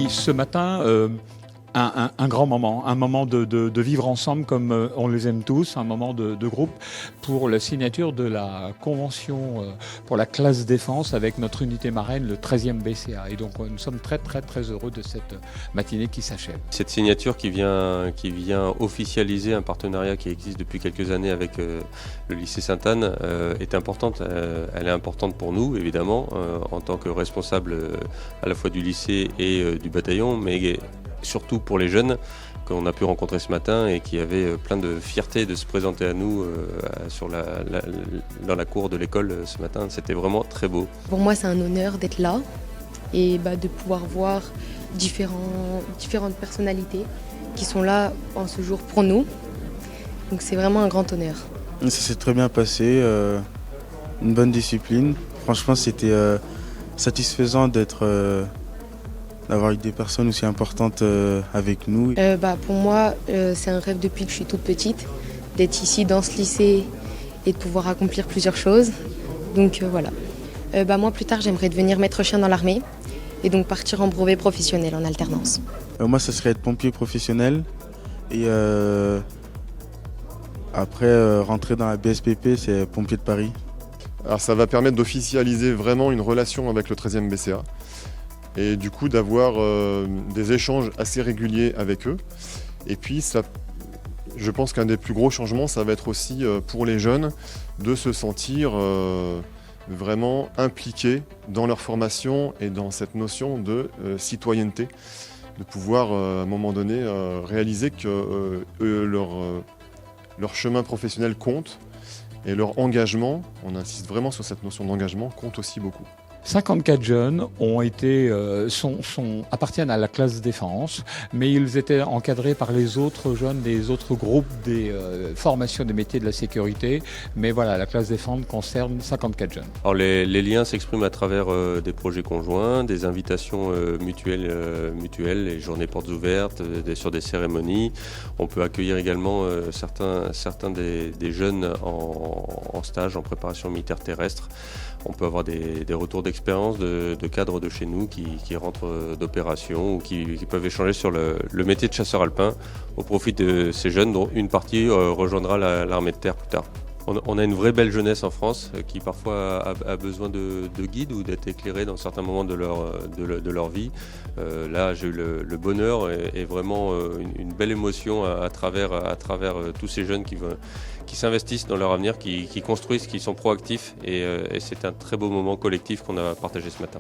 puis ce matin, un grand moment, un moment de vivre ensemble comme on les aime tous, un moment de groupe pour la signature de la convention pour la classe défense avec notre unité marraine, le 13e BCA. Et donc nous sommes très heureux de cette matinée qui s'achève. Cette signature qui vient officialiser un partenariat qui existe depuis quelques années avec le lycée Sainte-Anne est importante. Elle est importante pour nous, évidemment, en tant que responsable à la fois du lycée et du bataillon, mais surtout pour les jeunes qu'on a pu rencontrer ce matin et qui avaient plein de fierté de se présenter à nous dans la cour de l'école ce matin. C'était vraiment très beau. Pour moi, c'est un honneur d'être là et de pouvoir voir différentes personnalités qui sont là en ce jour pour nous. Donc c'est vraiment un grand honneur. Ça s'est très bien passé, une bonne discipline. Franchement, c'était satisfaisant d'avoir eu des personnes aussi importantes avec nous. Pour moi, c'est un rêve depuis que je suis toute petite, d'être ici dans ce lycée et de pouvoir accomplir plusieurs choses. Donc voilà. Moi, plus tard, j'aimerais devenir maître chien dans l'armée et donc partir en brevet professionnel en alternance. Moi, ça serait être pompier professionnel et après rentrer dans la BSPP, c'est pompier de Paris. Alors ça va permettre d'officialiser vraiment une relation avec le 13e BCA. Et du coup d'avoir des échanges assez réguliers avec eux. Et puis je pense qu'un des plus gros changements, ça va être aussi pour les jeunes de se sentir vraiment impliqués dans leur formation et dans cette notion de citoyenneté, de pouvoir à un moment donné réaliser que leur chemin professionnel compte et leur engagement, on insiste vraiment sur cette notion d'engagement, compte aussi beaucoup. 54 jeunes appartiennent à la classe défense, mais ils étaient encadrés par les autres jeunes des autres groupes des formations des métiers de la sécurité. Mais voilà, la classe défense concerne 54 jeunes. Alors les liens s'expriment à travers des projets conjoints, des invitations mutuelles, les journées portes ouvertes, sur des cérémonies. On peut accueillir également certains des jeunes en stage, en préparation militaire terrestre. On peut avoir des retours d'expérience de cadres de chez nous qui rentrent d'opération ou qui peuvent échanger sur le métier de chasseur alpin au profit de ces jeunes dont une partie rejoindra l'armée de terre plus tard. On a une vraie belle jeunesse en France qui parfois a besoin de guides ou d'être éclairée dans certains moments de leur vie. Là, j'ai eu le bonheur et vraiment une belle émotion à travers tous ces jeunes qui s'investissent dans leur avenir, qui construisent, qui sont proactifs. Et c'est un très beau moment collectif qu'on a partagé ce matin.